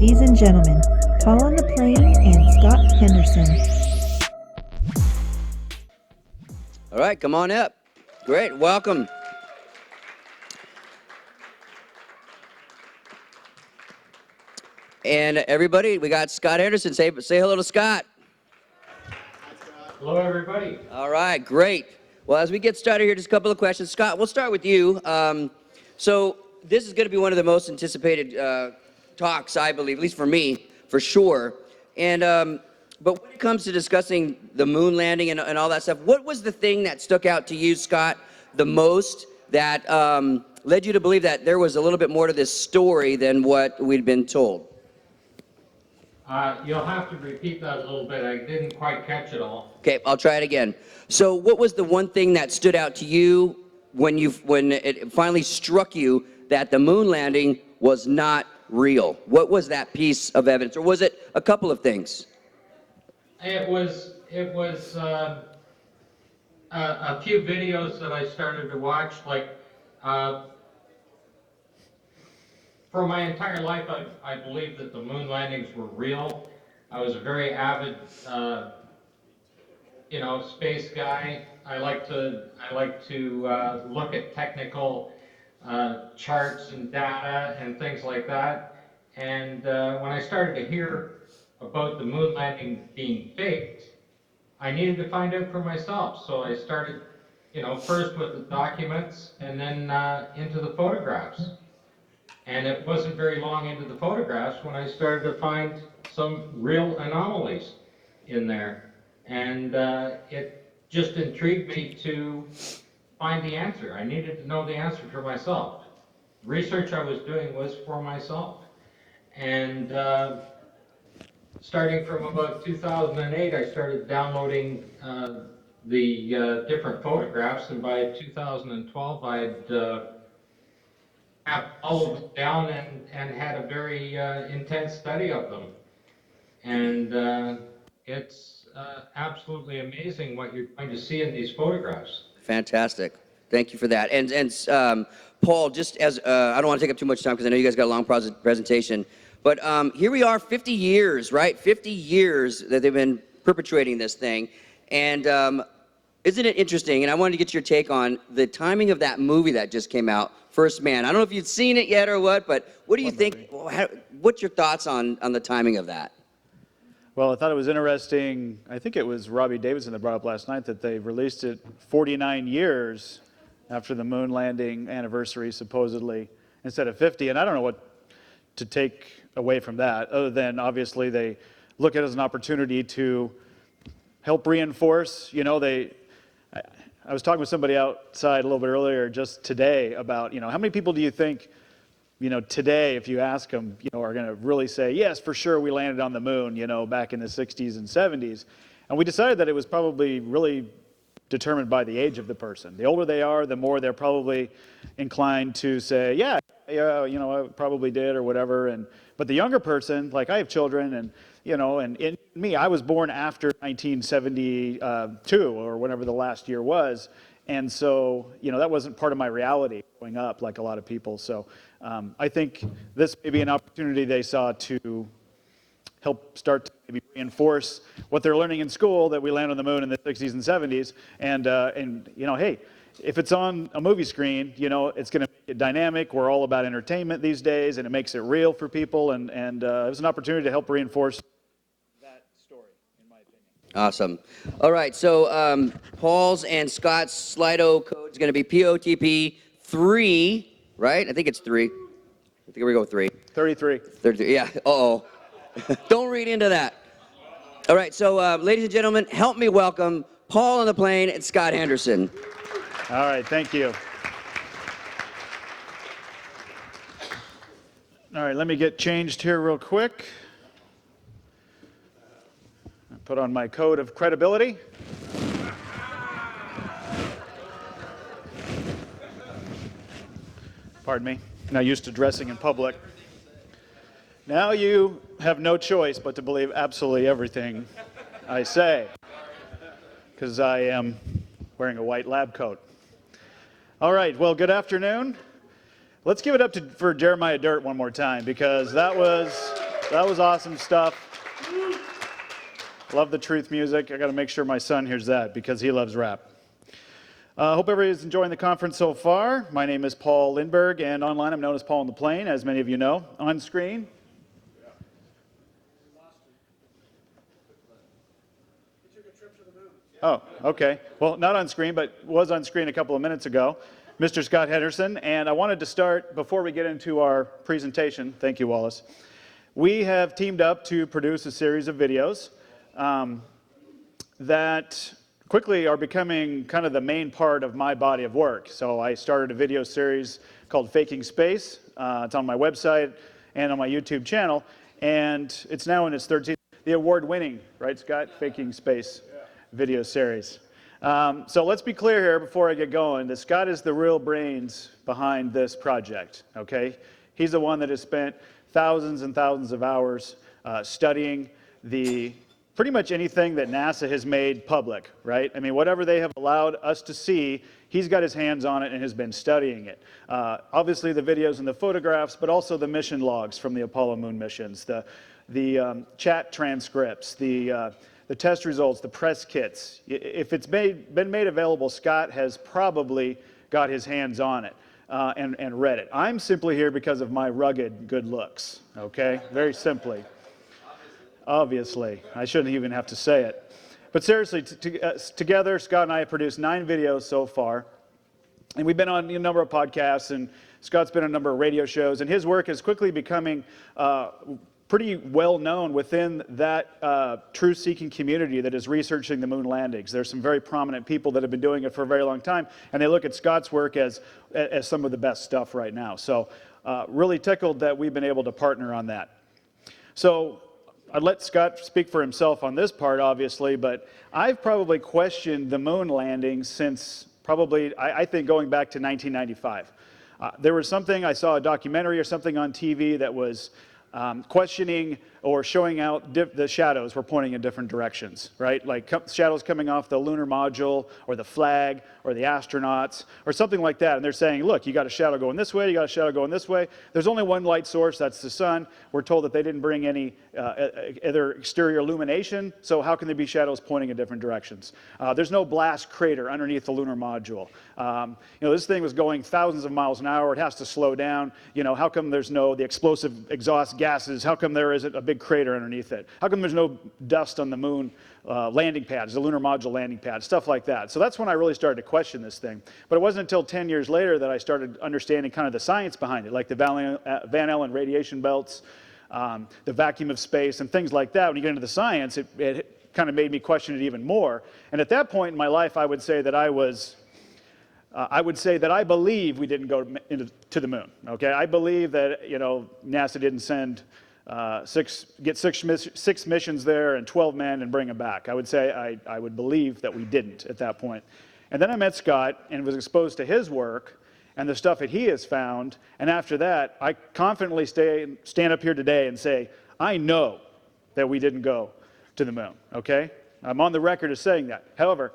Ladies and gentlemen, Paul on the Plane and Scott Henderson. All right, come on up. Great, welcome. And everybody, we got Scott Henderson. Say hello to Scott. Hello, everybody. All right, great. Well, as we get started here, just a couple of questions. Scott, we'll start with you. So this is going to be one of the most anticipated talks, I believe, at least for me, for sure. And but when it comes to discussing the moon landing and all that stuff, what was the thing that stuck out to you, Scott, the most that led you to believe that there was a little bit more to this story than what we'd been told? You'll have to repeat that a little bit. I didn't quite catch it all. Okay, I'll try it again. So what was the one thing that stood out to you when it finally struck you that the moon landing was not real? What was that piece of evidence, or was it a couple of things? It was a few videos that I started to watch. Like, for my entire life, I believed that the moon landings were real. I was a very avid, space guy. I like to look at technical charts and data and things like that. And when I started to hear about the moon landing being faked, I needed to find out for myself. So I started, first with the documents and then into the photographs. And it wasn't very long into the photographs when I started to find some real anomalies in there. And it just intrigued me to find the answer. I needed to know the answer for myself. The research I was doing was for myself. And starting from about 2008, I started downloading the different photographs, and by 2012, I'd have all of them down and had a very intense study of them. And it's absolutely amazing what you're going to see in these photographs. Fantastic. Thank you for that. And Paul, just as I don't want to take up too much time because I know you guys got a long presentation, but here we are, 50 years, right? 50 years that they've been perpetuating this thing. And isn't it interesting? And I wanted to get your take on the timing of that movie that just came out, First Man. I don't know if you've seen it yet or what, but what do you think? What's your thoughts on the timing of that? Well, I thought it was interesting. I think it was Robbie Davidson that brought up last night that they released it 49 years after the moon landing anniversary, supposedly, instead of 50. And I don't know what to take away from that, other than obviously they look at it as an opportunity to help reinforce. I was talking with somebody outside a little bit earlier just today about, how many people do you think, today, if you ask them, are going to really say, yes, for sure, we landed on the moon, back in the 60s and 70s. And we decided that it was probably really determined by the age of the person. The older they are, the more they're probably inclined to say, yeah, I probably did or whatever. But the younger person, like I have children, and and in me, I was born after 1972 or whenever the last year was. And so, that wasn't part of my reality growing up like a lot of people. So I think this may be an opportunity they saw to help start to maybe reinforce what they're learning in school, that we land on the moon in the 60s and 70s. And hey, if it's on a movie screen, it's going to make it dynamic. We're all about entertainment these days, and it makes it real for people. And it was an opportunity to help reinforce that story, in my opinion. Awesome. All right, so Paul's and Scott's Slido code is going to be POTP3, right? I think it's 3. I think we go with 3. 33. 33, yeah. Uh-oh. Don't read into that. All right, so ladies and gentlemen, help me welcome Paul on the Plane and Scott Henderson. All right, thank you. All right, let me get changed here real quick. Put on my code of credibility. Pardon me, not used to dressing in public. Now you have no choice but to believe absolutely everything I say, because I am wearing a white lab coat. All right, well, good afternoon. Let's give it up for Jeremiah Dirt one more time, because that was That was awesome stuff. Love the truth music. I got to make sure my son hears that because he loves rap. Hope everybody's enjoying the conference so far. My name is Paul Lindberg, and online I'm known as Paul on the Plane, as many of you know. On screen. Oh, okay. Well, not on screen, but was on screen a couple of minutes ago. Mr. Scott Henderson, and I wanted to start, before we get into our presentation, thank you, Wallace, we have teamed up to produce a series of videos that quickly are becoming kind of the main part of my body of work. So I started a video series called Faking Space. It's on my website and on my YouTube channel, and it's now in its 13th, the award-winning, right, Scott, Faking Space video series. So let's be clear here before I get going that Scott is the real brains behind this project, okay? He's the one that has spent thousands and thousands of hours studying pretty much anything that NASA has made public, right? I mean, whatever they have allowed us to see, he's got his hands on it and has been studying it. Obviously the videos and the photographs, but also the mission logs from the Apollo moon missions, the chat transcripts, the test results, the press kits. If it's been made available, Scott has probably got his hands on it and read it. I'm simply here because of my rugged good looks, okay? Very simply. Obviously. I shouldn't even have to say it. But seriously, together, Scott and I have produced 9 videos so far. And we've been on a number of podcasts, and Scott's been on a number of radio shows, and his work is quickly becoming pretty well known within that truth-seeking community that is researching the moon landings. There's some very prominent people that have been doing it for a very long time, and they look at Scott's work as some of the best stuff right now. So really tickled that we've been able to partner on that. So I'd let Scott speak for himself on this part, obviously, but I've probably questioned the moon landing since probably, I think, going back to 1995. There was something, I saw a documentary or something on TV that was questioning or showing out the shadows were pointing in different directions, right? Like shadows coming off the lunar module or the flag or the astronauts or something like that. And they're saying, look, you got a shadow going this way, you got a shadow going this way. There's only one light source, that's the sun. We're told that they didn't bring any other exterior illumination, so how can there be shadows pointing in different directions? There's no blast crater underneath the lunar module. This thing was going thousands of miles an hour. It has to slow down. How come there's the explosive exhaust gases? How come there isn't a big crater underneath it? How come there's no dust on the moon landing pads, the lunar module landing pads, stuff like that? So that's when I really started to question this thing. But it wasn't until 10 years later that I started understanding kind of the science behind it, like the Van Allen radiation belts, the vacuum of space, and things like that. When you get into the science, it kind of made me question it even more. And at that point in my life, I would say that I believe we didn't go to the moon. Okay, I believe that NASA didn't send get six missions there and 12 men and bring them back. I would say I would believe that we didn't at that point. And then I met Scott and was exposed to his work and the stuff that he has found. And after that, I confidently stand up here today and say, I know that we didn't go to the moon. Okay, I'm on the record as saying that. However,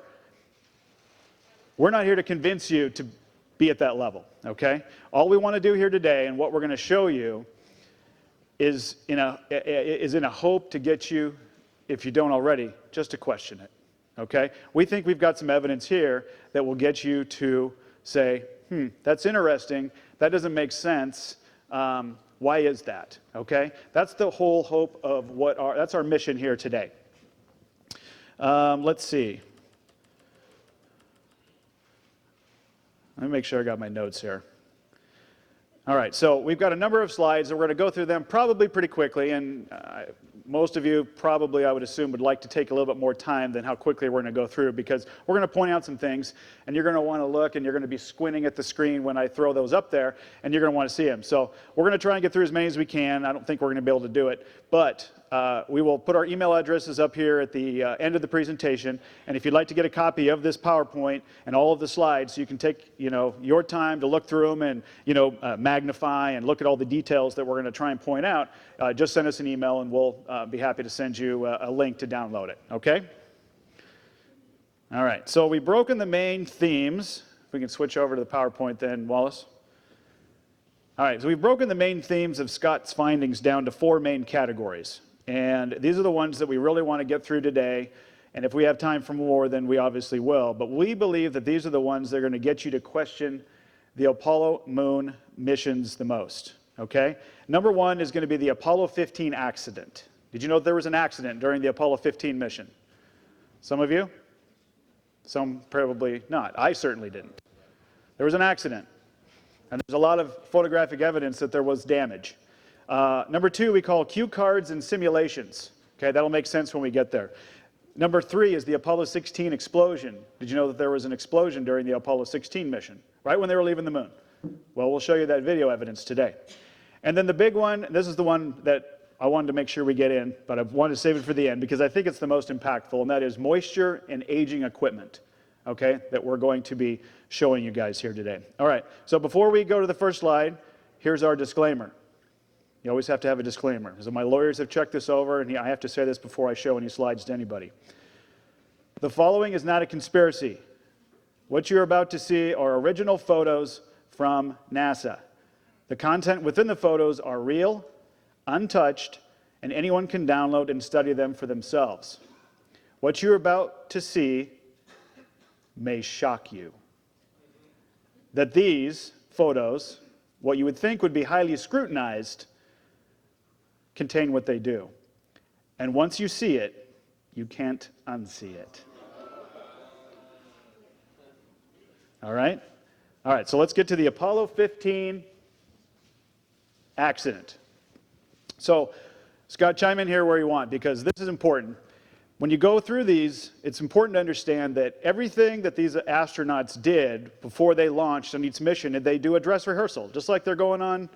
we're not here to convince you to be at that level, okay? All we want to do here today and what we're going to show you is in a hope to get you, if you don't already, just to question it, okay? We think we've got some evidence here that will get you to say, that's interesting, that doesn't make sense, why is that, okay? That's the whole hope of that's our mission here today. Let's see. Let me make sure I got my notes here. All right, so we've got a number of slides, and we're going to go through them probably pretty quickly, and most of you probably, I would assume, would like to take a little bit more time than how quickly we're going to go through, because we're going to point out some things, and you're going to want to look, and you're going to be squinting at the screen when I throw those up there, and you're going to want to see them. So we're going to try and get through as many as we can. I don't think we're going to be able to do it, but we will put our email addresses up here at the end of the presentation, and if you'd like to get a copy of this PowerPoint and all of the slides, so you can take your time to look through them and magnify and look at all the details that we're going to try and point out, just send us an email and we'll be happy to send you a link to download it, okay? All right, so we've broken the main themes. If we can switch over to the PowerPoint then, Wallace. All right, so we've broken the main themes of Scott's findings down to 4 main categories. And these are the ones that we really want to get through today. And if we have time for more, then we obviously will. But we believe that these are the ones that are going to get you to question the Apollo moon missions the most. Okay? Number 1 is going to be the Apollo 15 accident. Did you know there was an accident during the Apollo 15 mission? Some of you? Some probably not. I certainly didn't. There was an accident. And there's a lot of photographic evidence that there was damage. Number 2, we call cue cards and simulations. Okay, that'll make sense when we get there. Number 3 is the Apollo 16 explosion. Did you know that there was an explosion during the Apollo 16 mission, right when they were leaving the moon? Well, we'll show you that video evidence today. And then the big one, this is the one that I wanted to make sure we get in, but I wanted to save it for the end because I think it's the most impactful, and that is moisture and aging equipment. Okay, that we're going to be showing you guys here today. All right, so before we go to the first slide, here's our disclaimer. You always have to have a disclaimer. So my lawyers have checked this over, and I have to say this before I show any slides to anybody. The following is not a conspiracy. What you're about to see are original photos from NASA. The content within the photos are real, untouched, and anyone can download and study them for themselves. What you're about to see may shock you. That these photos, what you would think would be highly scrutinized, contain what they do. And once you see it, you can't unsee it. All right? All right, so let's get to the Apollo 15 accident. So, Scott, chime in here where you want, because this is important. When you go through these, it's important to understand that everything that these astronauts did before they launched on each mission, they do a dress rehearsal, just like they're going on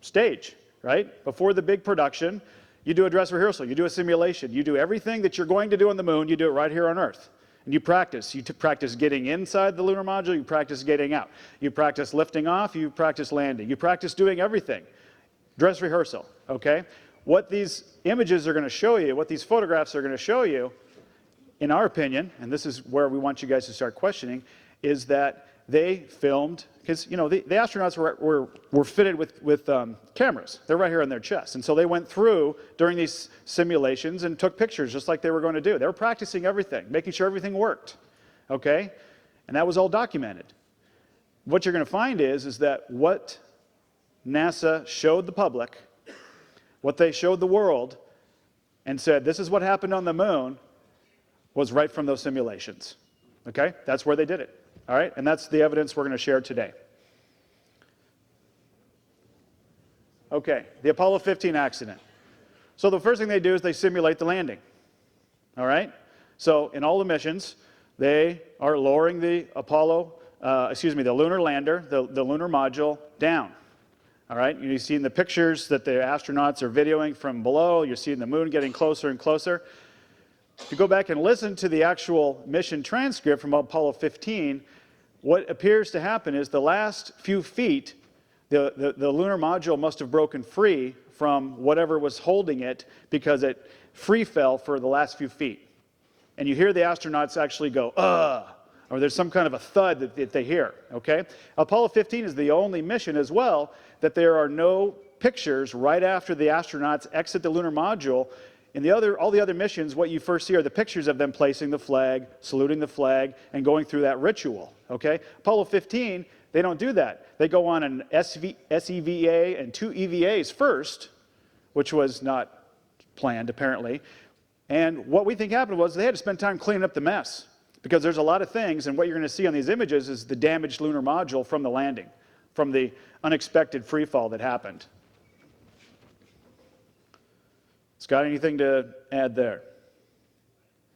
stage, right? Before the big production, you do a dress rehearsal, you do a simulation, you do everything that you're going to do on the moon, you do it right here on Earth. And you practice. You practice getting inside the lunar module, you practice getting out. You practice lifting off, you practice landing. You practice doing everything. Dress rehearsal, okay? What these images are going to show you, what these photographs are going to show you, in our opinion, and this is where we want you guys to start questioning, is that they filmed, because you know the astronauts were fitted with cameras. They're right here on their chest, and so they went through during these simulations and took pictures just like they were going to do. They were practicing everything, making sure everything worked, okay? And that was all documented. What you're going to find is that what NASA showed the public, what they showed the world and said, this is what happened on the moon, was right from those simulations. Okay? That's where they did it. All right? And that's the evidence we're going to share today. Okay, the Apollo 15 accident. So the first thing they do is they simulate the landing. All right? So in all the missions, they are lowering the the lunar lander, the lunar module down. All right, you've seen the pictures that the astronauts are videoing from below. You're seeing the moon getting closer and closer. If you go back and listen to the actual mission transcript from Apollo 15, what appears to happen is the last few feet, the lunar module must have broken free from whatever was holding it because it free fell for the last few feet. And you hear the astronauts actually go, ugh, or there's some kind of a thud that they hear, okay? Apollo 15 is the only mission as well that there are no pictures right after the astronauts exit the lunar module. In all the other missions, what you first see are the pictures of them placing the flag, saluting the flag, and going through that ritual, okay? Apollo 15, they don't do that. They go on an SEVA and 2 EVAs first, which was not planned, apparently. And what we think happened was they had to spend time cleaning up the mess, because there's a lot of things, and what you're going to see on these images is the damaged lunar module from the landing, from the unexpected free fall that happened. Scott, anything to add there?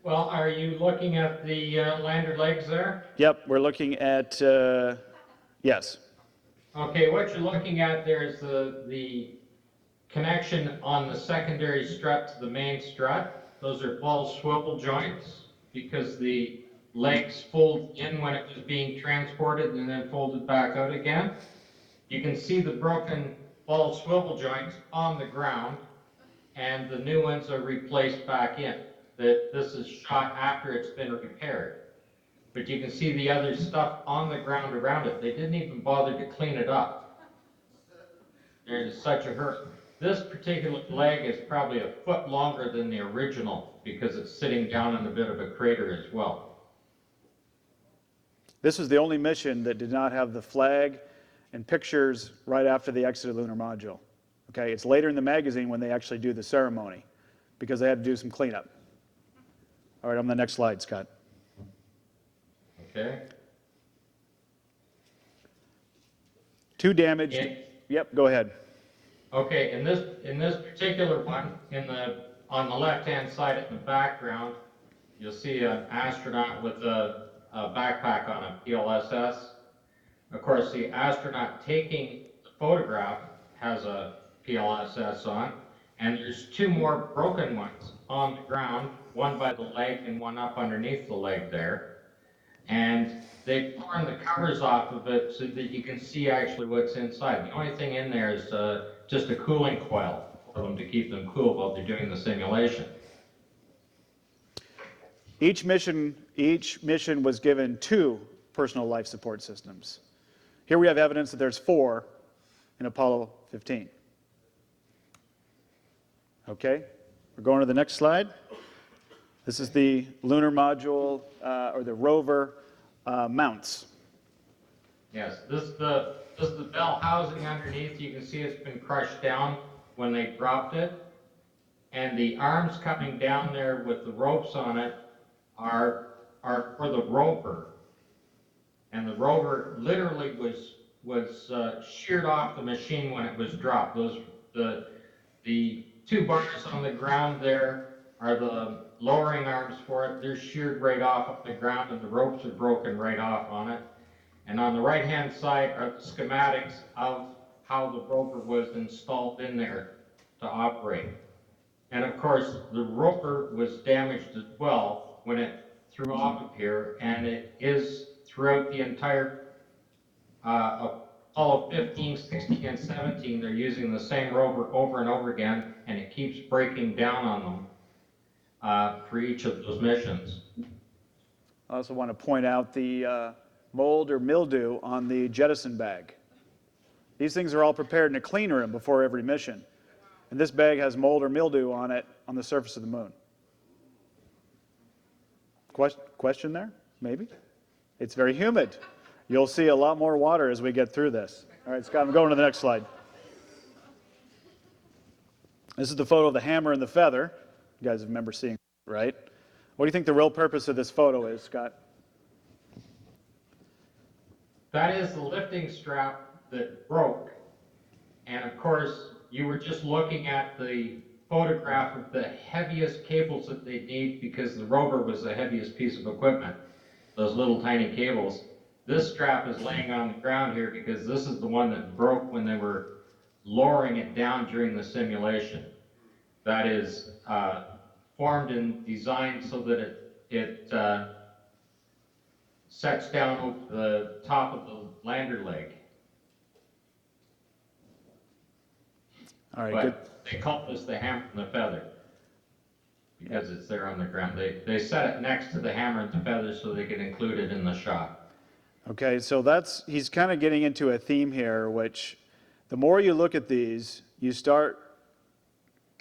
Well, are you looking at the lander legs there? Yep, we're looking at, yes. Okay, what you're looking at there is the connection on the secondary strut to the main strut. Those are ball swivel joints because the legs fold in when it was being transported and then folded back out again. You can see the broken ball swivel joints on the ground, and the new ones are replaced back in. This is shot after it's been repaired. But you can see the other stuff on the ground around it. They didn't even bother to clean it up. there's such a hurt. This particular leg is probably a foot longer than the original because it's sitting down in a bit of a crater as well. This was the only mission that did not have the flag and pictures right after the exit of the lunar module. Okay, it's later in the magazine when they actually do the ceremony because they had to do some cleanup. All right, on the next slide, Scott. Okay. Two damaged. Yep, go ahead. Okay, in this particular one, on the left-hand side in the background, you'll see an astronaut with a backpack on a PLSS. Of course, the astronaut taking the photograph has a PLSS on, and there's two more broken ones on the ground, one by the leg and one up underneath the leg there. And they've torn the covers off of it so that you can see actually what's inside. The only thing in there is just a cooling coil for them to keep them cool while they're doing the simulation. Each mission was given 2 personal life support systems. Here we have evidence that there's 4 in Apollo 15. Okay, we're going to the next slide. This is the lunar module, or the rover mounts. Yes, this is the bell housing underneath. You can see it's been crushed down when they dropped it. And the arms coming down there with the ropes on it are for the rover. And the rover literally was sheared off the machine when it was dropped. The 2 bars on the ground there are the lowering arms for it. They're sheared right off the ground, and the ropes are broken right off on it. And on the right-hand side are the schematics of how the rover was installed in there to operate. And of course, the rover was damaged as well when it threw off of here, and it is throughout the entire Apollo 15, 16, and 17. They're using the same rover over and over again, and it keeps breaking down on them for each of those missions. I also want to point out the mold or mildew on the jettison bag. These things are all prepared in a clean room before every mission. And this bag has mold or mildew on it on the surface of the moon. Question there? Maybe? It's very humid. You'll see a lot more water as we get through this. All right, Scott, I'm going to the next slide. This is the photo of the hammer and the feather. You guys remember seeing it, right? What do you think the real purpose of this photo is, Scott? That is the lifting strap that broke. And of course, you were just looking at the photograph of the heaviest cables that they need because the rover was the heaviest piece of equipment, those little tiny cables. This strap is laying on the ground here because this is the one that broke when they were lowering it down during the simulation. That is formed and designed so that it sets down over the top of the lander leg. All right, but good. They call this the hammer and the feather because it's there on the ground. They set it next to the hammer and the feather so they can include it in the shot. Okay, so he's kind of getting into a theme here, which the more you look at these, you start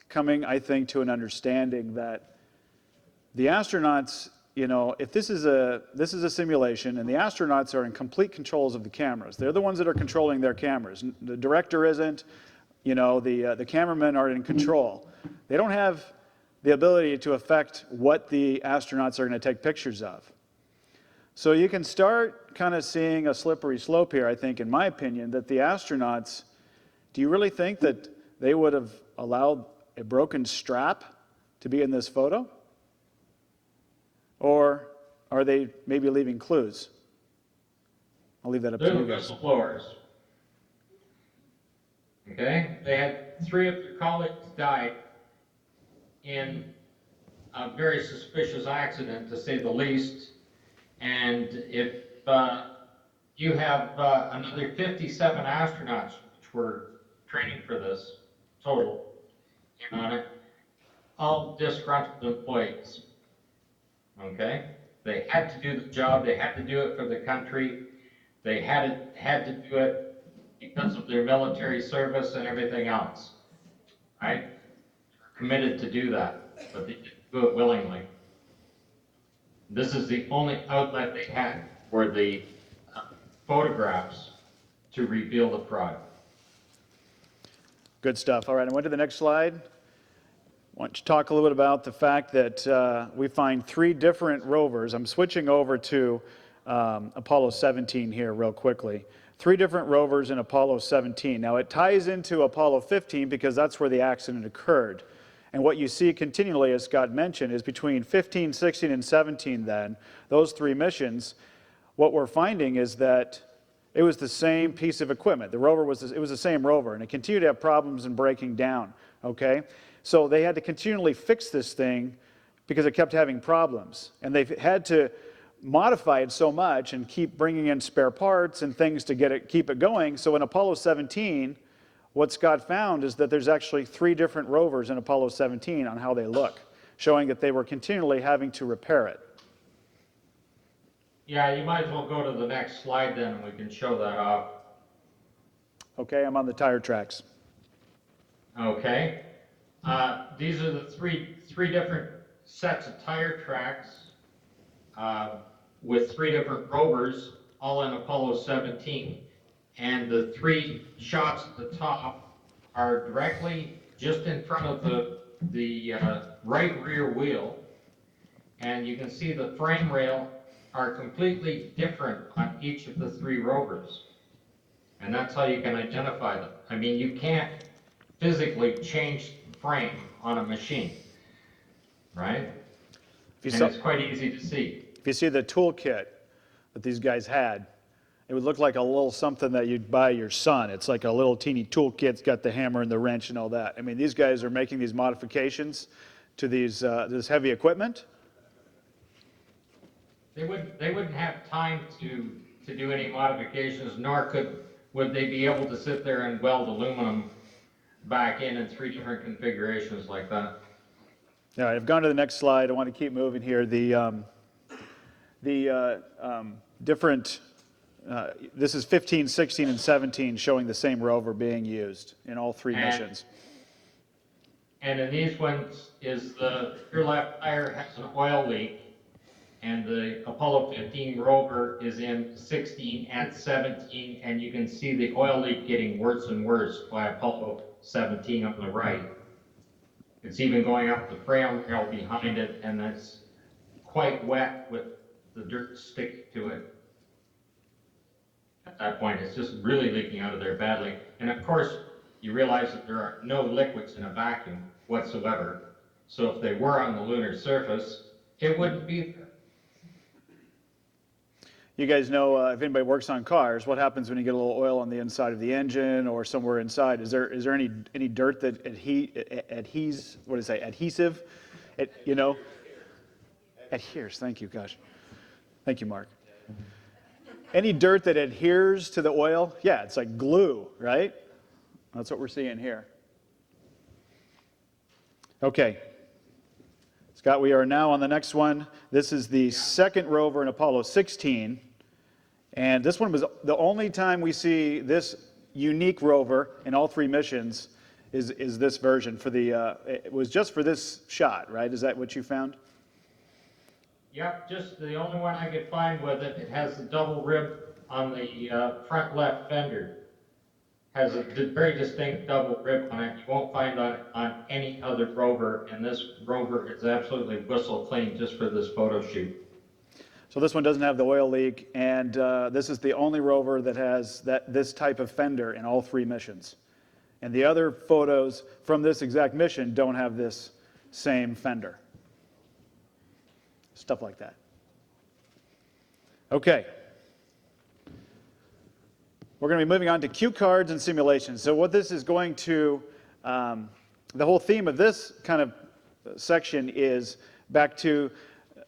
coming, I think, to an understanding that the astronauts, you know, if this is a simulation and the astronauts are in complete controls of the cameras, they're the ones that are controlling their cameras. The director isn't, you know, the cameramen are in control. They don't have the ability to affect what the astronauts are going to take pictures of. So you can start kind of seeing a slippery slope here, I think, in my opinion, that the astronauts, do you really think that they would have allowed a broken strap to be in this photo? Or are they maybe leaving clues? I'll leave that up to you guys. Whistleblowers. Okay, they had 3 of their colleagues died in a very suspicious accident, to say the least. And if you have another 57 astronauts, which were training for this total, on it, all disgruntled employees. Okay, they had to do the job. They had to do it for the country. They had to do it because of their military service and everything else, right? Committed to do that, but they didn't do it willingly. This is the only outlet they had for the photographs to reveal the fraud. Good stuff. All right, I went to the next slide. I want you to talk a little bit about the fact that we find 3 different rovers. I'm switching over to Apollo 17 here real quickly. 3 different rovers in Apollo 17. Now, it ties into Apollo 15 because that's where the accident occurred. And what you see continually, as Scott mentioned, is between 15, 16, and 17 then, those 3 missions, what we're finding is that it was the same piece of equipment. The rover was the same rover, and it continued to have problems and breaking down, okay? So they had to continually fix this thing because it kept having problems. And they've had to modify it so much and keep bringing in spare parts and things to keep it going. So in Apollo 17, what Scott found is that there's actually 3 different rovers in Apollo 17 on how they look, showing that they were continually having to repair it. Yeah, you might as well go to the next slide then, and we can show that off. Okay, I'm on the tire tracks. Okay. These are the three different sets of tire tracks with 3 different rovers, all in Apollo 17. And the 3 shots at the top are directly just in front of the right rear wheel. And you can see the frame rail are completely different on each of the 3 rovers. And that's how you can identify them. I mean, you can't physically change the frame on a machine, right? And it's quite easy to see. If you see the toolkit that these guys had, it would look like a little something that you'd buy your son. It's like a little teeny toolkit. It's got the hammer and the wrench and all that. I mean, these guys are making these modifications to this heavy equipment. They wouldn't have time to do any modifications, nor would they be able to sit there and weld aluminum back in 3 different configurations like that. Yeah, I've gone to the next slide. I want to keep moving here. Different. This is 15, 16, and 17 showing the same rover being used in all 3 missions. And in these ones is the rear left tire has an oil leak, and the Apollo 15 rover is in 16 and 17, and you can see the oil leak getting worse and worse by Apollo 17 up on the right. It's even going up the frame rail behind it, and it's quite wet with the dirt sticking to it. At that point, it's just really leaking out of there badly. And of course, you realize that there are no liquids in a vacuum whatsoever. So if they were on the lunar surface, it wouldn't be there. You guys know, if anybody works on cars, what happens when you get a little oil on the inside of the engine or somewhere inside? Is there any dirt that adheres? What is that? Adhesive? Adheres. Thank you. Gosh, thank you, Mark. Any dirt that adheres to the oil? Yeah, it's like glue, right? That's what we're seeing here. Okay. Scott, we are now on the next one. This is the second rover in Apollo 16. And this one was the only time we see this unique rover in all 3 missions is this version for it was just for this shot, right? Is that what you found? Yep, just the only one I could find with it. It has the double rib on the front left fender. Has a very distinct double rib on it. You won't find on any other rover, and this rover is absolutely whistle clean just for this photo shoot. So this one doesn't have the oil leak, and this is the only rover that has this type of fender in all 3 missions. And the other photos from this exact mission don't have this same fender. Stuff like that. Okay. We're going to be moving on to cue cards and simulations. So what this is going to, the whole theme of this kind of section is back to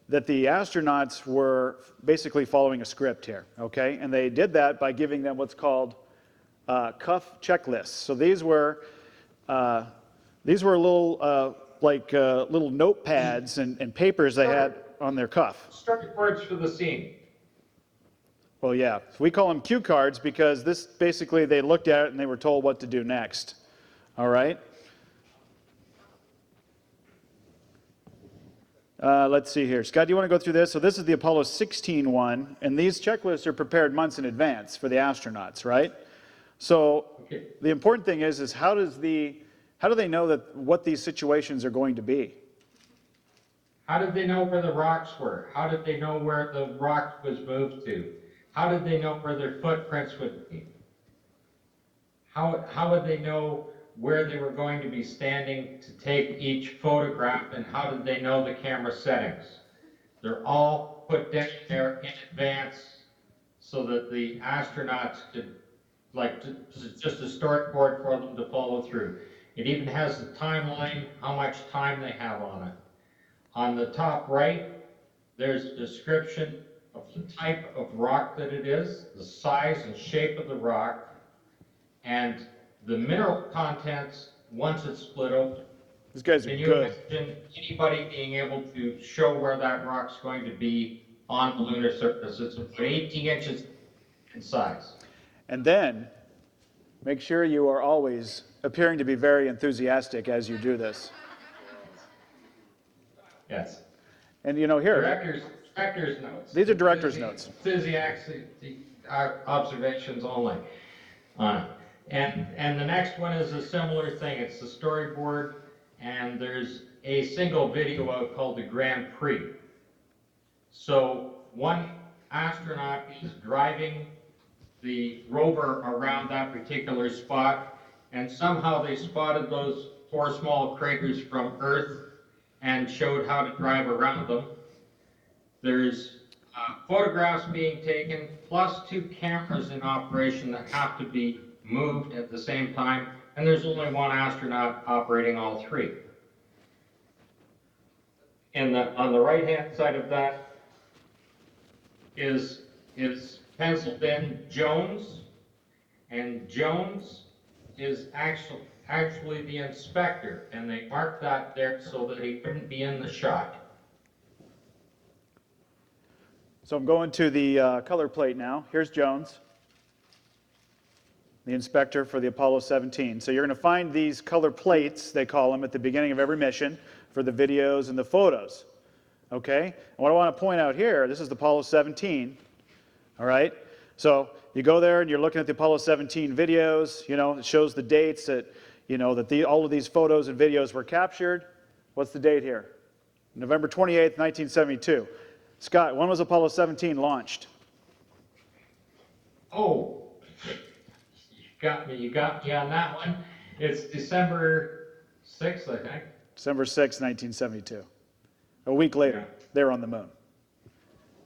that the astronauts were basically following a script here, okay? And they did that by giving them what's called cuff checklists. So these were little little notepads and papers they had on their cuff. Storyboards for the scene. Well, yeah, we call them cue cards because this basically they looked at it and they were told what to do next. All right? Let's see here. Scott, do you want to go through this? So this is the Apollo 16 one, and these checklists are prepared months in advance for the astronauts, right? So the important thing is how do they know that what these situations are going to be? How did they know where the rocks were? How did they know where the rock was moved to? How did they know where their footprints would be? How would they know where they were going to be standing to take each photograph, and how did they know the camera settings? They're all put down there in advance so that the astronauts could, just a storyboard for them to follow through. It even has the timeline, how much time they have on it. On the top right, there's a description of the type of rock that it is, the size and shape of the rock, and the mineral contents once it's split open. These guys are Can you good. imagine anybody being able to show where that rock's going to be on the lunar surface? It's about 18 inches in size. And then make sure you are always appearing to be very enthusiastic as you do this. Yes. And you know, here, Director's notes. these are director's notes. Enthusiastic observations only on it. And the next one is a similar thing. It's the storyboard, and there's a single video out called the Grand Prix. So one astronaut is driving the rover around that particular spot, and somehow they spotted those 4 small craters from Earth and showed how to drive around them. There's photographs being taken, plus 2 cameras in operation that have to be moved at the same time, and there's only 1 astronaut operating all 3. On the right-hand side of that is penciled in Jones, and Jones is actually the inspector, and they marked that there so that he couldn't be in the shot. So I'm going to the color plate now. Here's Jones, the inspector for the Apollo 17. So you're going to find these color plates, they call them, at the beginning of every mission for the videos and the photos. Okay? And what I want to point out here, this is the Apollo 17. All right? So you go there and you're looking at the Apollo 17 videos. You know, it shows the dates that, you know, that all of these photos and videos were captured. What's the date here? November 28th, 1972. Scott, when was Apollo 17 launched? Oh, you got me on that one. It's December 6th, I think. December 6th, 1972. A week later, Yeah. they were on the moon.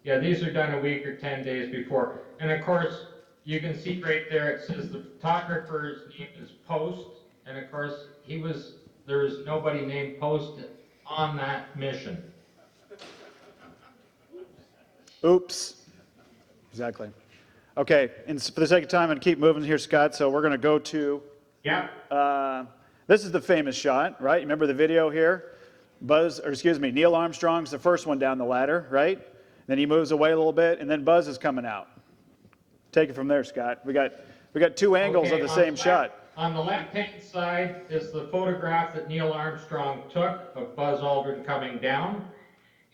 Yeah, these are done a week or 10 days before. And of course, you can see right there, it says the photographer's name is Post, and of course, there was nobody named Post on that mission. Oops. Exactly. Okay, and for the sake of time, I'm going to keep moving here, Scott. So we're going to go to, this is the famous shot, right? Remember the video here? Neil Armstrong's the first one down the ladder, right? Then he moves away a little bit, and then Buzz is coming out. Take it from there, Scott. We got 2 angles of the same shot. On the left-hand side is the photograph that Neil Armstrong took of Buzz Aldrin coming down.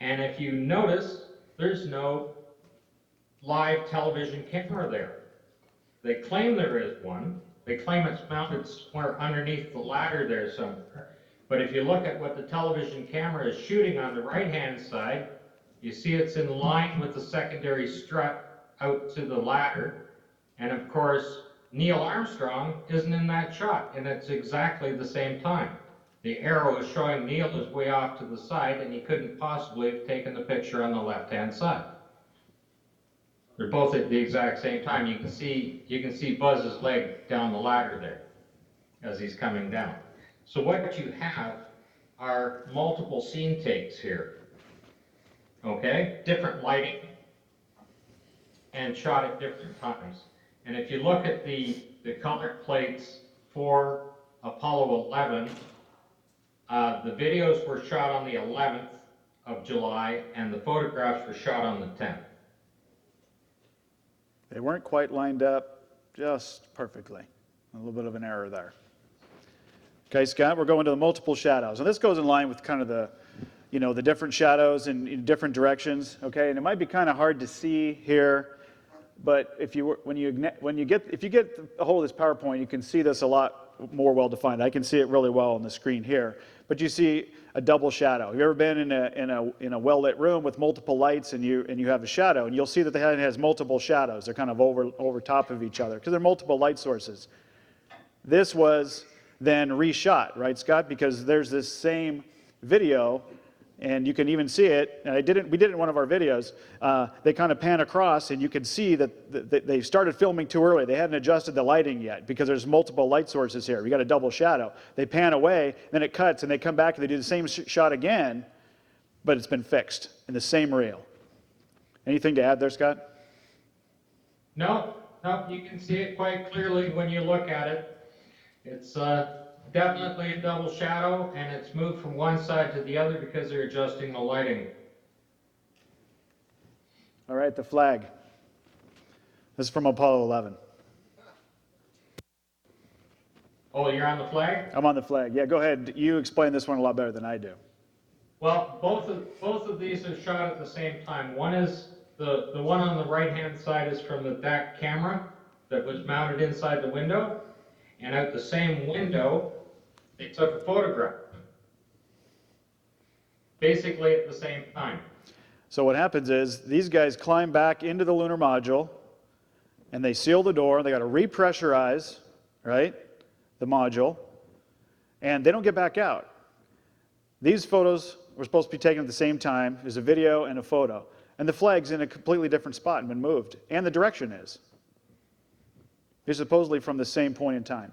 And if you notice, there's no live television camera there. They claim there is one. They claim it's mounted somewhere underneath the ladder there somewhere. But if you look at what the television camera is shooting on the right-hand side, you see it's in line with the secondary strut out to the ladder. And of course, Neil Armstrong isn't in that shot, and it's exactly the same time. The arrow is showing Neil is way off to the side, and he couldn't possibly have taken the picture on the left-hand side. They're both at the exact same time. You can see Buzz's leg down the ladder there as he's coming down. So what you have are multiple scene takes here. Okay? Different lighting and shot at different times. And if you look at the colored plates for Apollo 11, the videos were shot on the 11th of July, and the photographs were shot on the 10th. They weren't quite lined up just perfectly. A little bit of an error there. Okay, Scott, we're going to the multiple shadows. And this goes in line with kind of the, the different shadows in different directions, okay? And it might be kind of hard to see here, but if you get a hold of this PowerPoint, you can see this a lot more well defined. I can see it really well on the screen here. But you see a double shadow. Have you ever been in a well-lit room with multiple lights and you have a shadow, and you'll see that it has multiple shadows. They're kind of over top of each other because they're multiple light sources. This was then reshot, right, Scott? Because there's this same video, and you can even see it. And we did it in one of our videos. They kind of pan across, and you can see that they started filming too early. They hadn't adjusted the lighting yet because there's multiple light sources here. We got a double shadow. They pan away, then it cuts, and they come back and they do the same shot again, but it's been fixed in the same reel. Anything to add there, Scott? No, you can see it quite clearly when you look at it. It's definitely a double shadow, and it's moved from one side to the other because they're adjusting the lighting. All right, the flag. This is from Apollo 11. Oh, you're on the flag? I'm on the flag. Yeah, go ahead. You explain this one a lot better than I do. Well, both of these are shot at the same time. One is the one on the right-hand side is from the back camera that was mounted inside the window, and out the same window, they took a photograph. Basically at the same time. So what happens is these guys climb back into the lunar module, and they seal the door. They got to repressurize, right, the module, and they don't get back out. These photos were supposed to be taken at the same time. There's a video and a photo. And the flag's in a completely different spot and been moved. And the direction is. It's supposedly from the same point in time.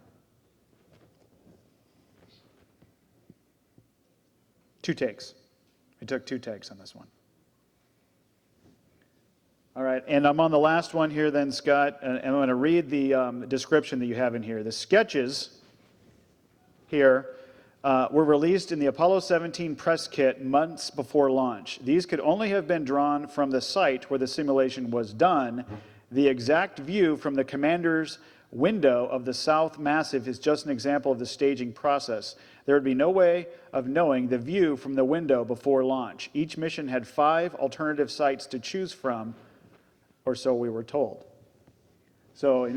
2 takes. It took 2 takes on this one. All right, and I'm on the last one here then, Scott, and I'm going to read the description that you have in here. The sketches here were released in the Apollo 17 press kit months before launch. These could only have been drawn from the site where the simulation was done. The exact view from the commander's window of the South Massive is just an example of the staging process. There would be no way of knowing the view from the window before launch. Each mission had 5 alternative sites to choose from, or so we were told. So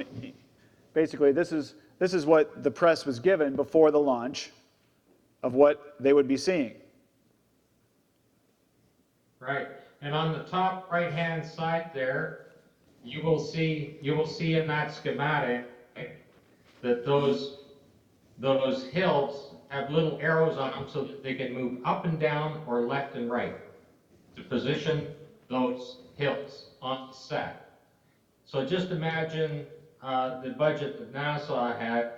basically, this is what the press was given before the launch of what they would be seeing. Right, and on the top right-hand side there, you will see in that schematic that those hills have little arrows on them so that they can move up and down or left and right to position those hills on the set. So just imagine the budget that NASA had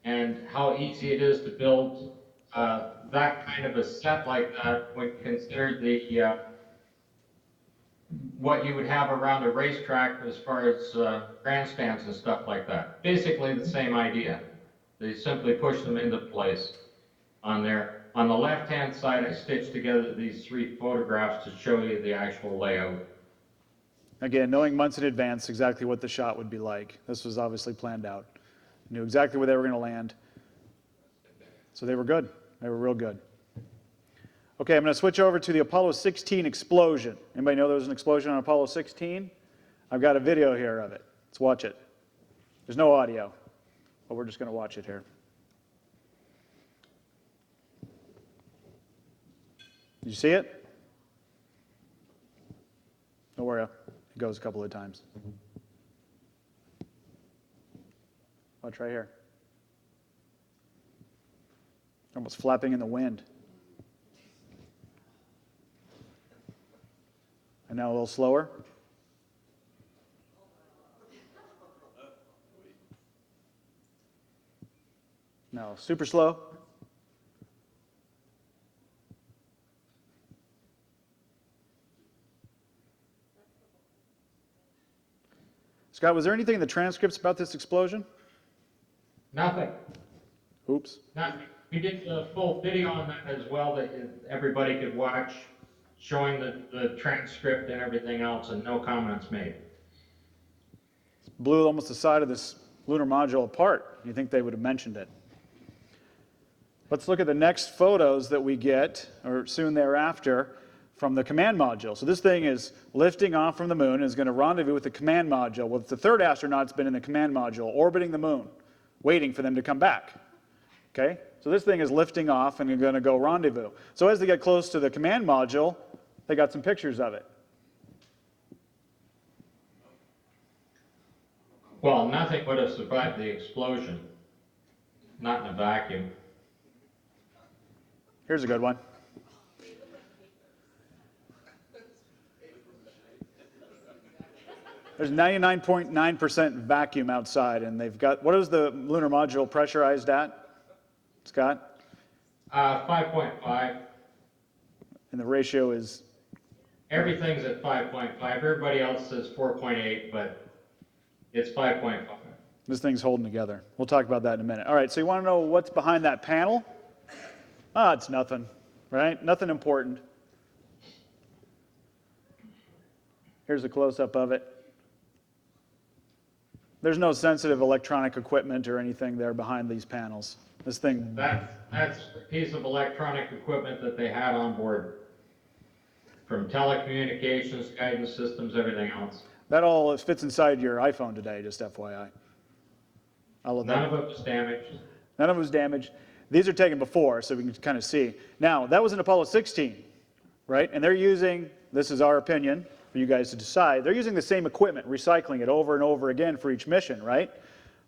and how easy it is to build that kind of a set like that when considered the what you would have around a racetrack as far as grandstands and stuff like that. Basically the same idea. They simply push them into place on there. On the left-hand side, I stitched together these 3 photographs to show you the actual layout. Again, knowing months in advance exactly what the shot would be like. This was obviously planned out. Knew exactly where they were going to land. So they were good. They were real good. Okay, I'm going to switch over to the Apollo 16 explosion. Anybody know there was an explosion on Apollo 16? I've got a video here of it. Let's watch it. There's no audio, but we're just going to watch it here. Did you see it? Don't worry, it goes a couple of times. Watch right here. Almost flapping in the wind. And now a little slower. Now super slow. Scott, was there anything in the transcripts about this explosion? Nothing. Oops. Nothing. We did a full video on that as well that everybody could watch, showing the transcript and everything else, and no comments made. blew almost the side of this lunar module apart. You'd think they would have mentioned it. Let's look at the next photos that we get, or soon thereafter, from the command module. So this thing is lifting off from the moon and is going to rendezvous with the command module. Well, the third astronaut's been in the command module, orbiting the moon, waiting for them to come back. Okay? So this thing is lifting off and going to go rendezvous. So as they get close to the command module, they got some pictures of it. Well, nothing would have survived the explosion. Not in a vacuum. Here's a good one. There's 99.9% vacuum outside, and they've got, what is the lunar module pressurized at, Scott? 5.5. And the ratio is? Everything's at 5.5. Everybody else says 4.8, but it's 5.5. This thing's holding together. We'll talk about that in a minute. All right, so you want to know what's behind that panel? Ah, it's nothing, right? Nothing important. Here's a close-up of it. There's no sensitive electronic equipment or anything there behind these panels. This thing... That's a piece of electronic equipment that they had on board. From telecommunications, guidance systems, everything else. That all fits inside your iPhone today, just FYI. All of that. None of it was damaged. None of it was damaged. These are taken before, so we can kind of see. Now, that was in Apollo 16, right? And they're using, this is our opinion, for you guys to decide, they're using the same equipment, recycling it over and over again for each mission, right?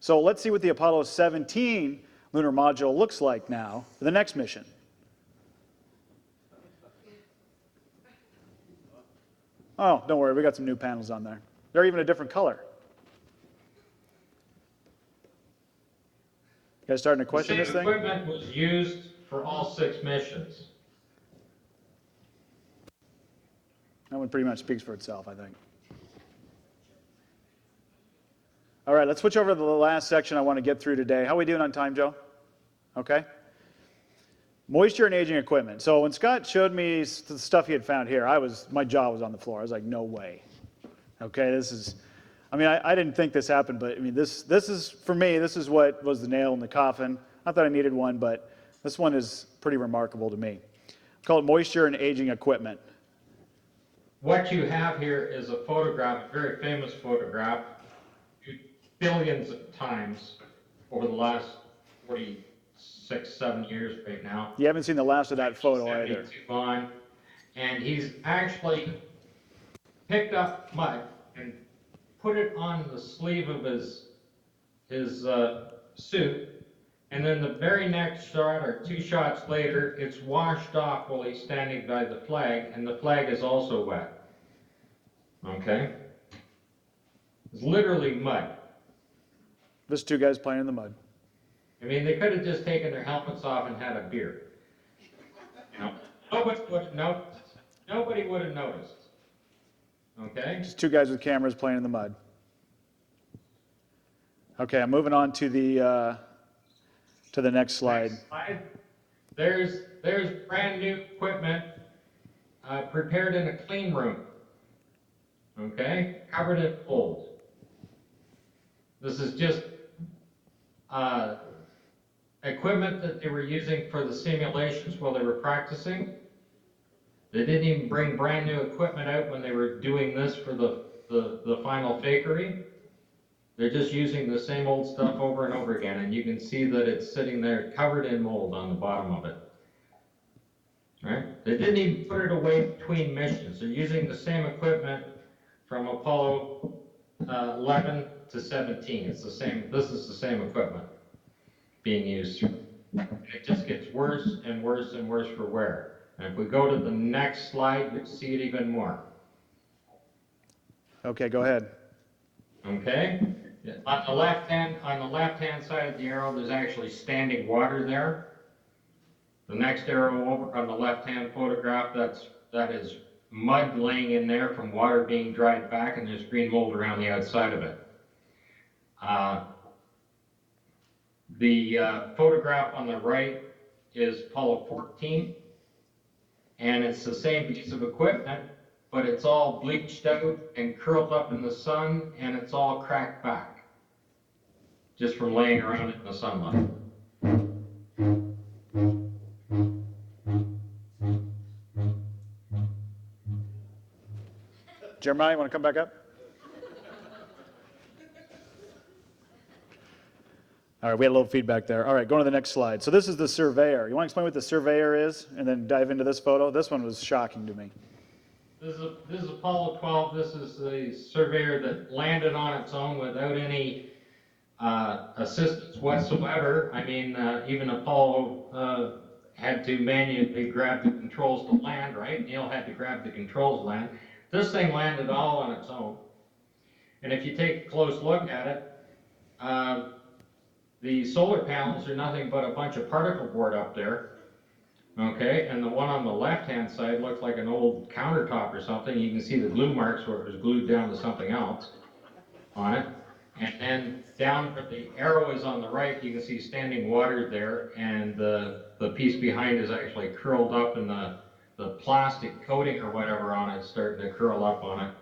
So let's see what the Apollo 17 lunar module looks like now for the next mission. Oh, don't worry, we got some new panels on there. They're even a different color. You guys starting to question this thing? The same equipment was used for all 6 missions. That one pretty much speaks for itself, I think. All right, let's switch over to the last section I want to get through today. How are we doing on time, Joe? Okay. Moisture and aging equipment. So when Scott showed me the stuff he had found here, my jaw was on the floor. I was like, no way. Okay, this is, I mean, I didn't think this happened, but I mean, this is, for me, this is what was the nail in the coffin. Not that I needed one, but this one is pretty remarkable to me. I call it moisture and aging equipment. What you have here is a photograph, a very famous photograph, billions of times over the last 46, 7 years right now. You haven't seen the last of that photo either. On, and he's actually picked up mud and put it on the sleeve of his suit, and then the very next shot, or 2 shots later, it's washed off while he's standing by the flag, and the flag is also wet. Okay? It's literally mud. Just 2 guys playing in the mud. I mean, they could have just taken their helmets off and had a beer. You know, nobody would have noticed. Okay? Just 2 guys with cameras playing in the mud. Okay, I'm moving on to the next slide. Next slide. There's brand new equipment prepared in a clean room. Okay, covered in mold. This is just equipment that they were using for the simulations while they were practicing. They didn't even bring brand new equipment out when they were doing this for the final fakery. They're just using the same old stuff over and over again, and you can see that it's sitting there covered in mold on the bottom of it. Right? They didn't even put it away between missions. They're using the same equipment from Apollo 11 to 17. It's the same. This is the same equipment being used. It just gets worse and worse and worse for wear. And if we go to the next slide, you'll see it even more. Okay, go ahead. Okay. On the left hand side of the arrow, there's actually standing water there. The next arrow over on the left-hand photograph, that is mud laying in there from water being dried back, and there's green mold around the outside of it. The photograph on the right is Apollo 14, and it's the same piece of equipment, but it's all bleached out and curled up in the sun, and it's all cracked back, just from laying around it in the sunlight. Jeremiah, you want to come back up? All right, we had a little feedback there. All right, going to the next slide. So this is the surveyor. You want to explain what the surveyor is and then dive into this photo? This one was shocking to me. This is Apollo 12. This is the surveyor that landed on its own without any assistance whatsoever. I mean, even Apollo had to manually grab the controls to land, right? Neil had to grab the controls to land. This thing landed all on its own. And if you take a close look at it, the solar panels are nothing but a bunch of particle board up there. Okay, and the one on the left-hand side looks like an old countertop or something. You can see the glue marks where it was glued down to something else on it. And then down where the arrow is on the right, you can see standing water there, and the piece behind is actually curled up, and the plastic coating or whatever on it is starting to curl up on it.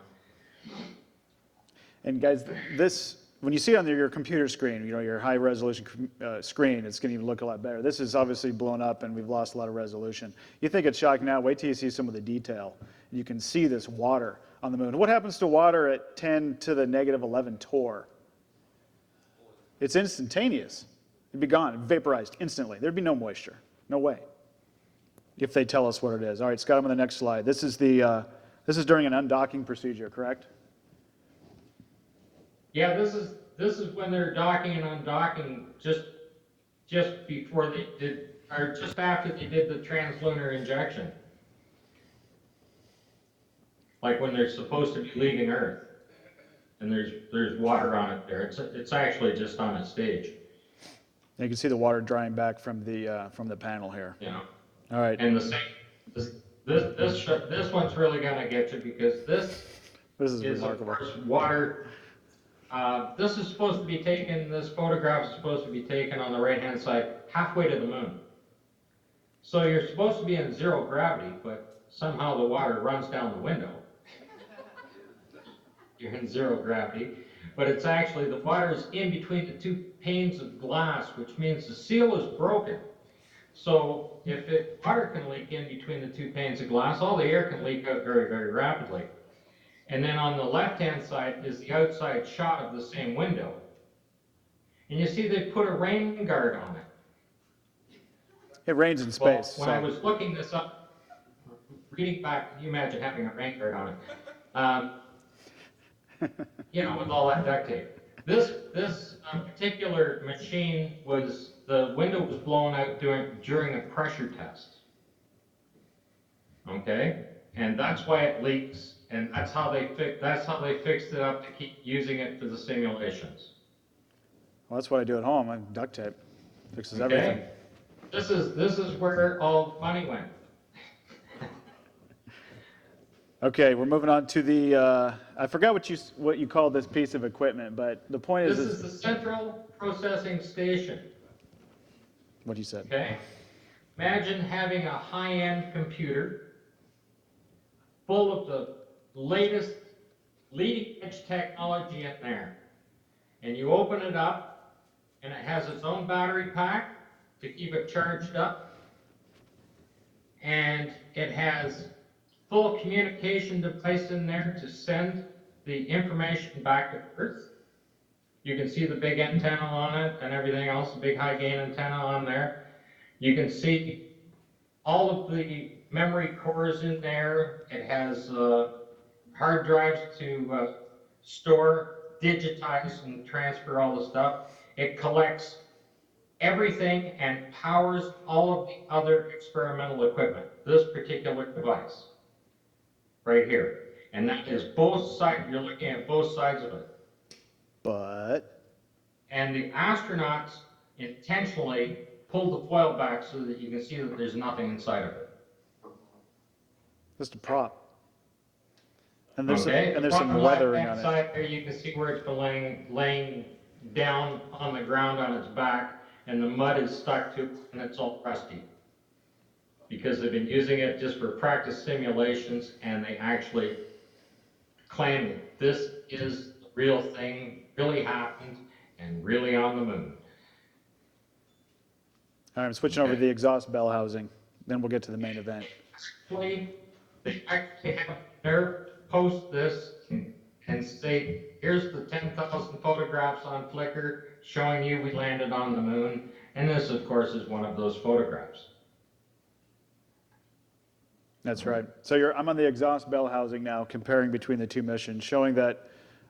And guys, this, when you see it on your computer screen, you know, your high resolution screen, it's going to look a lot better. This is obviously blown up and we've lost a lot of resolution. You think it's shocking now, wait till you see some of the detail. You can see this water on the moon. What happens to water at 10 to the negative 11 torr? It's instantaneous. It'd be gone, vaporized instantly. There'd be no moisture, no way, if they tell us what it is. All right, Scott, I'm on the next slide. This is during an undocking procedure, correct? Yeah, this is when they're docking and undocking just before they did, or just after they did the translunar injection. Like when they're supposed to be leaving Earth, and there's water on it there. It's actually just on a stage. You can see the water drying back from the panel here. Yeah. All right. And the same, this one's really gonna get you, because this is is remarkable. Of course water. This is supposed to be taken, this photograph is supposed to be taken on the right-hand side, halfway to the moon. So you're supposed to be in zero gravity, but somehow the water runs down the window. You're in zero gravity, but it's actually, the water is in between the two panes of glass, which means the seal is broken. So if water can leak in between the two panes of glass, all the air can leak out very, very rapidly. And then on the left-hand side is the outside shot of the same window. And you see they put a rain guard on it. It rains in space. Well, when I was looking this up, reading back, can you imagine having a rain guard on it? You know, with all that duct tape. This particular machine the window was blown out during a pressure test. Okay? And that's why it leaks. And that's how they fixed it up to keep using it for the simulations. Well, that's what I do at home. I duct tape fixes Okay? everything. This is where all the money went. Okay, we're moving on to the. I forgot what you called this piece of equipment, but the point This is the Central Processing Station. What you said. Okay? Imagine having a high-end computer full of the latest leading-edge technology in there. And you open it up, and it has its own battery pack to keep it charged up. And it has full communication device in there to send the information back to Earth. You can see the big antenna on it and everything else, the big high gain antenna on there. You can see all of the memory cores in there. It has hard drives to store, digitize, and transfer all the stuff. It collects everything and powers all of the other experimental equipment. This particular device, right here. And that is both sides, you're looking at both sides of it. But. And the astronauts intentionally pulled the foil back so that you can see that there's nothing inside of it. Just a prop. And there's Okay, some weathering on it. Side there, you can see where it's been laying down on the ground on its back, and the mud is stuck to it, and it's all crusty. because they've been using it just for practice simulations, and they actually claim that this is the real thing, really happened, and really on the moon. All right, I'm switching over to the exhaust bell housing. Then we'll get to the main event. They actually have their post this and say, here's the 10,000 photographs on Flickr showing you we landed on the moon. And this, of course, is one of those photographs. That's right. So I'm on the exhaust bell housing now, comparing between the two missions, showing that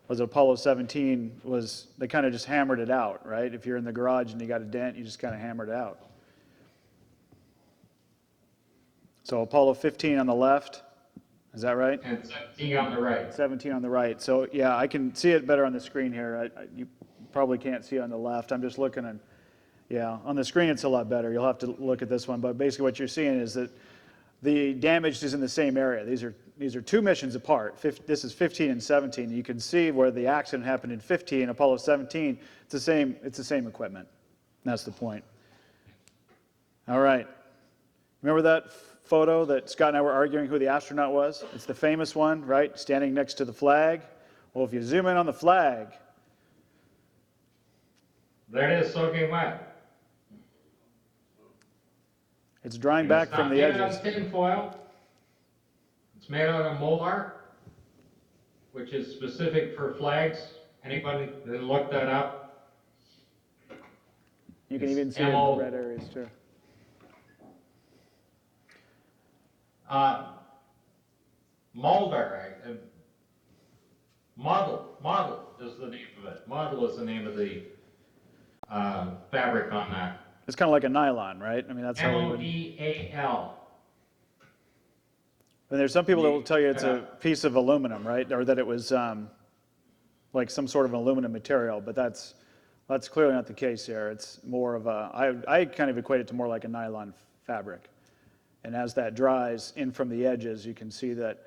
was Apollo 17 they kind of just hammered it out, right? If you're in the garage and you got a dent, you just kind of hammered it out. So Apollo 15 on the left, is that right? And 17 on the right. 17 on the right. So yeah, I can see it better on the screen here. You probably can't see it on the left. I'm just looking at, yeah, on the screen it's a lot better. You'll have to look at this one. But basically what you're seeing is that the damage is in the same area. These are two missions apart. This is 15 and 17. You can see where the accident happened in 15. Apollo 17, it's the same equipment. That's the point. All right. Remember that photo that Scott and I were arguing who the astronaut was? It's the famous one, right? Standing next to the flag. Well, if you zoom in on the flag. There it is, soaking wet. It's drying back from the edges. It's not made out of tin foil. It's made out of molar, which is specific for flags. Anybody that looked that up? You can even see it in the red areas too. Mulder, model is the name of it. Model is the name of the fabric on that. It's kind of like a nylon, right? I mean, that's how we would. MODAL. And there's some people that will tell you it's a piece of aluminum, right? Or that it was like some sort of an aluminum material, but that's clearly not the case here. It's more of I kind of equate it to more like a nylon fabric. And as that dries in from the edges, you can see that.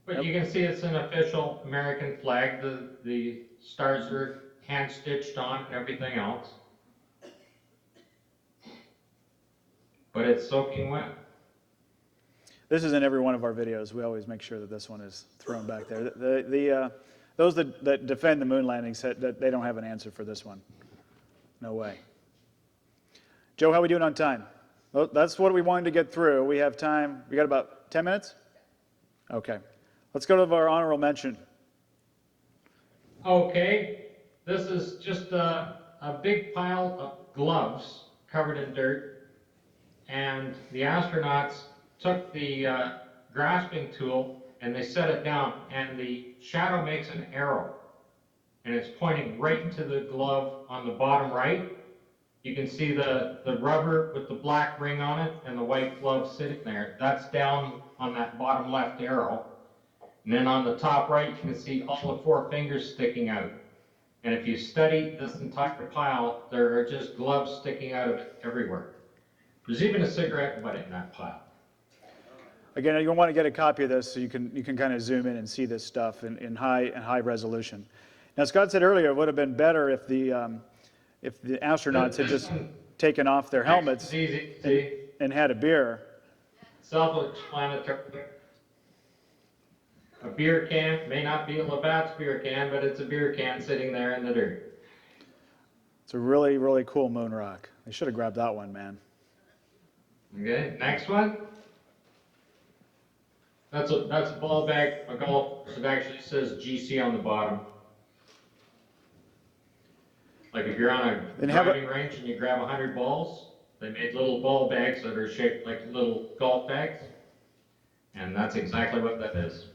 But you can see it's an official American flag. The stars are hand stitched on and everything else. But it's soaking wet. This is in every one of our videos. We always make sure that this one is thrown back there. Those that defend the moon landing said that they don't have an answer for this one. No way. Joe, how are we doing on time? Well, that's what we wanted to get through. We have time. We got about 10 minutes? Okay. Let's go to our honorable mention. Okay. This is just a big pile of gloves covered in dirt. And the astronauts took the grasping tool and they set it down, and the shadow makes an arrow, and it's pointing right into the glove on the bottom right. You can see the rubber with the black ring on it and the white glove sitting there. That's down on that bottom left arrow. And then on the top right, you can see all the 4 fingers sticking out. And if you study this entire pile, there are just gloves sticking out of it everywhere. There's even a cigarette butt in that pile. Again, you'll want to get a copy of this so you can kind of zoom in and see this stuff in high resolution. Now, Scott said earlier it would have been better if the astronauts had just taken off their helmets and had a beer. Self-explanatory. A beer can may not be a Labatt's beer can, but it's a beer can sitting there in the dirt. It's a really, really cool moon rock. They should have grabbed that one, man. Okay, next one. That's a ball bag, a golf. It actually says GC on the bottom. Like if you're on a driving range and you grab 100 balls, they made little ball bags that are shaped like little golf bags. And that's exactly what that is.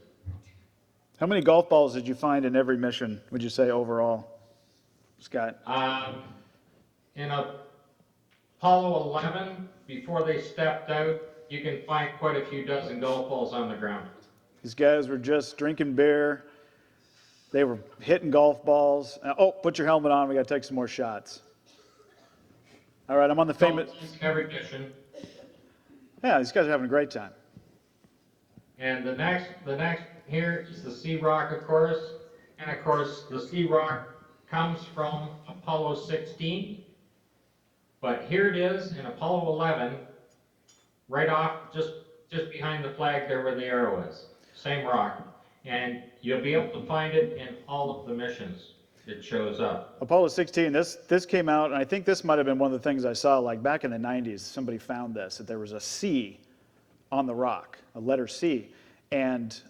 How many golf balls did you find in every mission, would you say, overall, Scott? In Apollo 11, before they stepped out, you can find quite a few dozen golf balls on the ground. These guys were just drinking beer. They were hitting golf balls. Oh, put your helmet on. We got to take some more shots. All right, I'm on the famous. Every mission. Yeah, these guys are having a great time. And the next here is the Sea Rock, of course. And of course, the Sea Rock comes from Apollo 16. But here it is in Apollo 11. right off, just behind the flag there where the arrow is. Same rock. And you'll be able to find it in all of the missions. It shows up. Apollo 16, this came out, and I think this might have been one of the things I saw, like back in the 90s, somebody found this, that there was a C on the rock, a letter C. And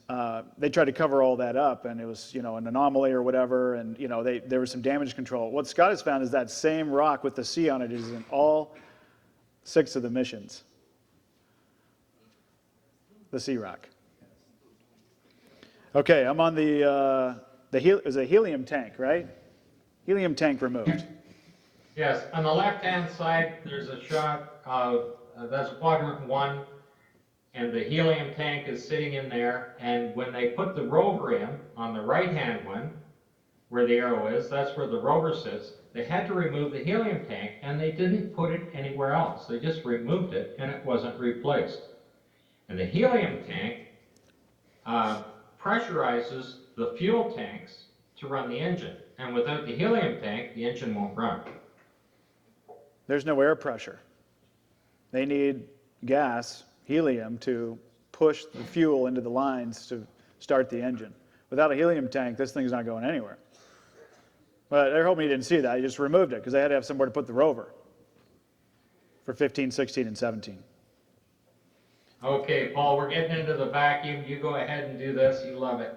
they tried to cover all that up, and it was, an anomaly or whatever, and, there was some damage control. What Scott has found is that same rock with the C on it is in all 6 of the missions. The C rock. Okay, I'm on it was a helium tank, right? Helium tank removed. Yes, on the left-hand side, there's a shot of, that's quadrant 1, and the helium tank is sitting in there, and when they put the rover in, on the right-hand one, where the arrow is, that's where the rover sits, they had to remove the helium tank, and they didn't put it anywhere else. They just removed it, and it wasn't replaced. And the helium tank pressurizes the fuel tanks to run the engine, and without the helium tank, the engine won't run. There's no air pressure. They need gas, helium, to push the fuel into the lines to start the engine. Without a helium tank, this thing's not going anywhere. But they're hoping you didn't see that. I just removed it because they had to have somewhere to put the rover for 15, 16, and 17. Okay, Paul, we're getting into the vacuum. You go ahead and do this. You love it.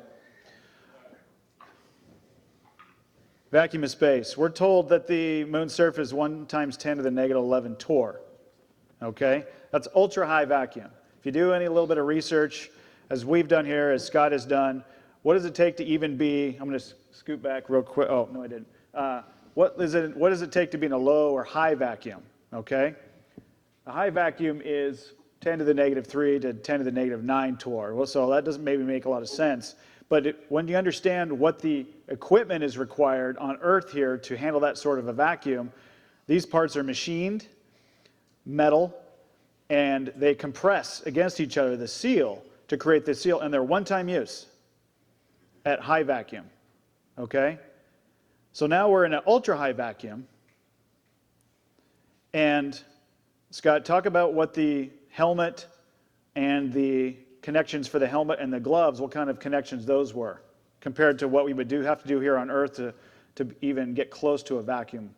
Vacuum of space. We're told that the moon's surface is 1 times 10 to the negative 11 torr. Okay? That's ultra high vacuum. If you do any little bit of research, as we've done here, as Scott has done, what does it take to even be, I'm going to scoot back real quick. Oh, no, I didn't. What does it take to be in a low or high vacuum? Okay? A high vacuum is 10 to the negative 3 to 10 to the negative 9 torr. Well, so that doesn't maybe make a lot of sense. But when you understand what the equipment is required on Earth here to handle that sort of a vacuum, these parts are machined, metal, and they compress against each other, the seal, to create the seal, and they're one-time use at high vacuum. Okay? So now we're in an ultra-high vacuum, and Scott, talk about what the helmet and the connections for the helmet and the gloves, what kind of connections those were, compared to what we would have to do here on Earth to even get close to a vacuum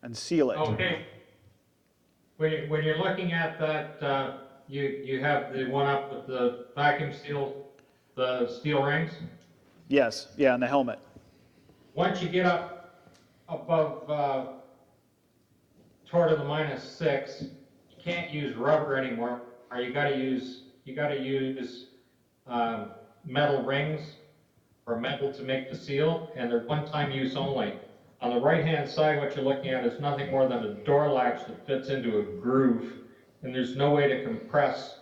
and seal it. Okay. When you're looking at that, you have the one up with the vacuum seal, the steel rings. Yes, yeah, and the helmet. Once you get up above toward the -6, you can't use rubber anymore. Or you got to use metal rings or metal to make the seal, and they're one-time use only. On the right-hand side, what you're looking at is nothing more than a door latch that fits into a groove, and there's no way to compress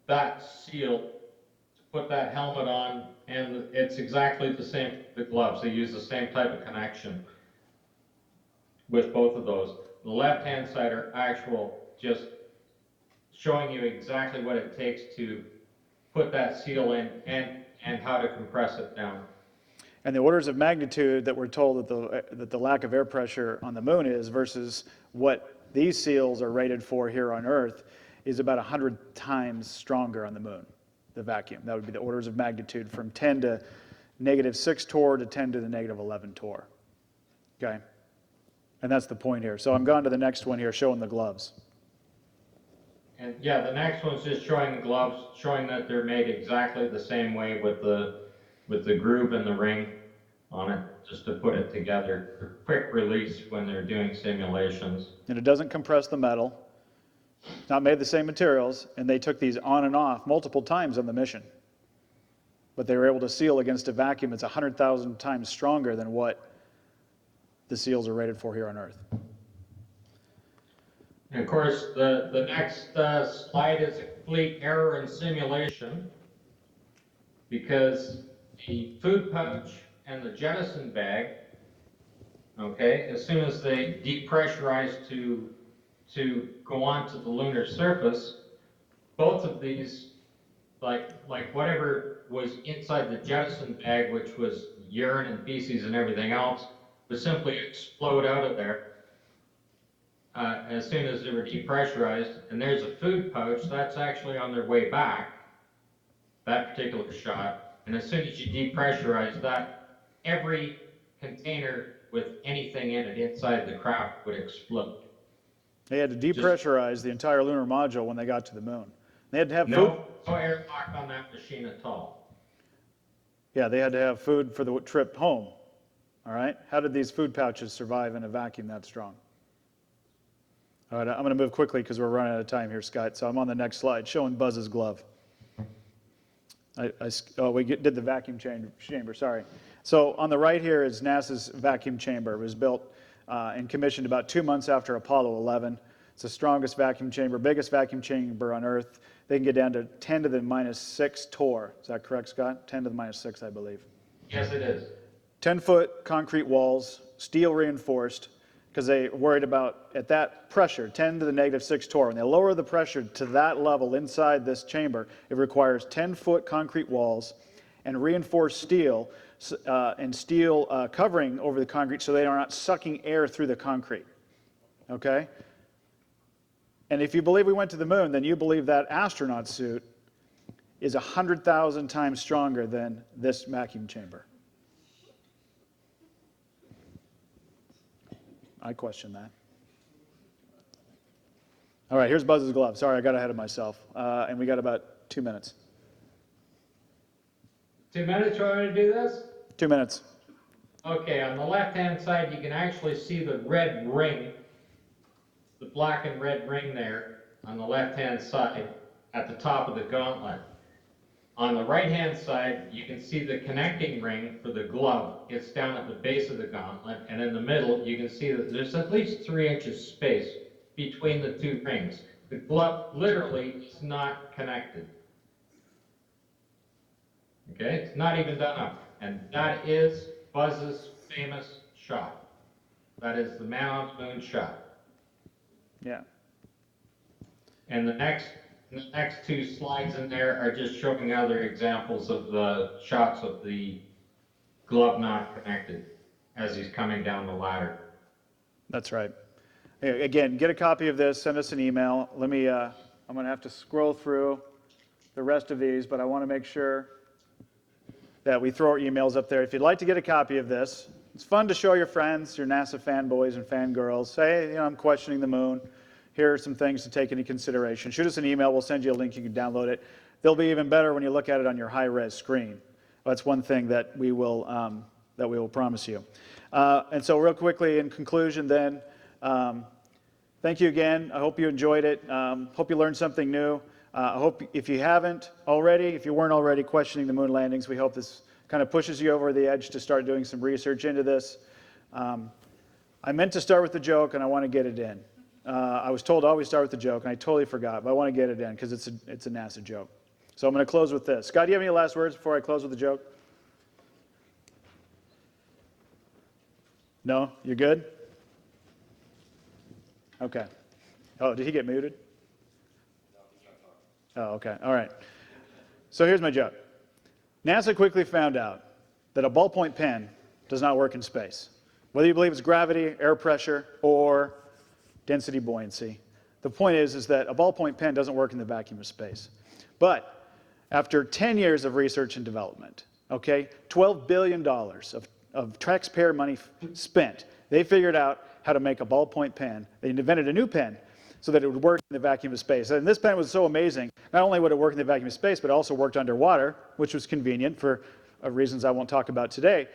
that seal to put that helmet on, and it's exactly the same for the gloves. They use the same type of connection with both of those. The left-hand side are actual, just showing you exactly what it takes to put that seal in and how to compress it down. And the orders of magnitude that we're told that the lack of air pressure on the moon is versus what these seals are rated for here on Earth is about 100 times stronger on the moon, the vacuum. That would be the orders of magnitude from 10 to -6 torr to 10 to the negative 11 torr. Okay? And that's the point here. So I'm going to the next one here, showing the gloves. And yeah, the next one's just showing the gloves, showing that they're made exactly the same way with the groove and the ring on it, just to put it together for quick release when they're doing simulations. And it doesn't compress the metal. It's not made of the same materials, and they took these on and off multiple times on the mission. But they were able to seal against a vacuum that's 100,000 times stronger than what the seals are rated for here on Earth. And of course, the next slide is a complete error in simulation, because the food pouch and the jettison bag, okay, as soon as they depressurize to go onto the lunar surface, both of these, like whatever was inside the jettison bag, which was urine and feces and everything else, would simply explode out of there. as soon as they were depressurized. And there's a food pouch that's actually on their way back, that particular shot. And as soon as you depressurize that, every container with anything in it inside the craft would explode. They had to depressurize the entire lunar module when they got to the moon. They had to have food. No airlock on that machine at all. Yeah, they had to have food for the trip home. All right? How did these food pouches survive in a vacuum that strong? All right, I'm going to move quickly because we're running out of time here, Scott. So I'm on the next slide, showing Buzz's glove. We did the vacuum chamber, sorry. So on the right here is NASA's vacuum chamber. It was built and commissioned about 2 months after Apollo 11. It's the strongest vacuum chamber, biggest vacuum chamber on Earth. They can get down to 10 to the minus 6 torr. Is that correct, Scott? 10 to the minus 6, I believe. Yes, it is. 10-foot concrete walls, steel reinforced, because they worried about, at that pressure, 10 to the negative 6 torr. When they lower the pressure to that level inside this chamber, it requires 10-foot concrete walls and reinforced steel covering over the concrete so they are not sucking air through the concrete. Okay? And if you believe we went to the moon, then you believe that astronaut suit is 100,000 times stronger than this vacuum chamber. I question that. All right, here's Buzz's glove. Sorry, I got ahead of myself. And we got about 2 minutes. 2 minutes, you want me to do this? 2 minutes. Okay, on the left-hand side, you can actually see the red ring, the black and red ring there on the left-hand side at the top of the gauntlet. On the right-hand side, you can see the connecting ring for the glove. It's down at the base of the gauntlet, and in the middle, you can see that there's at least 3 inches space between the 2 rings. The glove literally is not connected. Okay, it's not even done up. And that is Buzz's famous shot. That is the man on the moon shot. Yeah. And the next 2 slides in there are just showing other examples of the shots of the glove not connected as he's coming down the ladder. That's right. Hey, again, get a copy of this, send us an email. I'm going to have to scroll through the rest of these, but I want to make sure that we throw our emails up there. If you'd like to get a copy of this, it's fun to show your friends, your NASA fanboys and fangirls. Say, I'm questioning the moon. Here are some things to take into consideration. Shoot us an email. We'll send you a link. You can download it. They'll be even better when you look at it on your high-res screen. That's one thing that we will promise you. And so real quickly, in conclusion then, thank you again. I hope you enjoyed it. Hope you learned something new. I hope if you haven't already, if you weren't already questioning the moon landings, we hope this kind of pushes you over the edge to start doing some research into this. I meant to start with the joke, and I want to get it in. I was told to always start with the joke, and I totally forgot, but I want to get it in because it's a NASA joke. So I'm going to close with this. Scott, do you have any last words before I close with the joke? No? You're good? Okay. Oh, did he get muted? Oh, okay. All right. So here's my joke. NASA quickly found out that a ballpoint pen does not work in space. Whether you believe it's gravity, air pressure, or density buoyancy, the point is that a ballpoint pen doesn't work in the vacuum of space. But after 10 years of research and development, okay, $12 billion of taxpayer money spent, they figured out how to make a ballpoint pen. They invented a new pen so that it would work in the vacuum of space. And this pen was so amazing, not only would it work in the vacuum of space, but it also worked underwater, which was convenient for reasons I won't talk about today.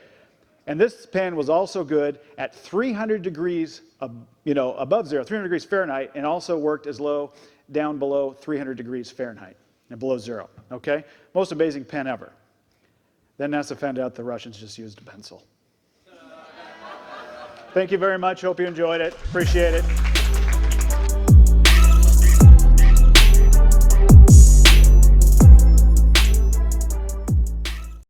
And this pen was also good at 300 degrees, above zero, 300 degrees Fahrenheit, and also worked as low down below 300 degrees Fahrenheit and below zero, okay? Most amazing pen ever. Then NASA found out the Russians just used a pencil. Thank you very much. Hope you enjoyed it. Appreciate it.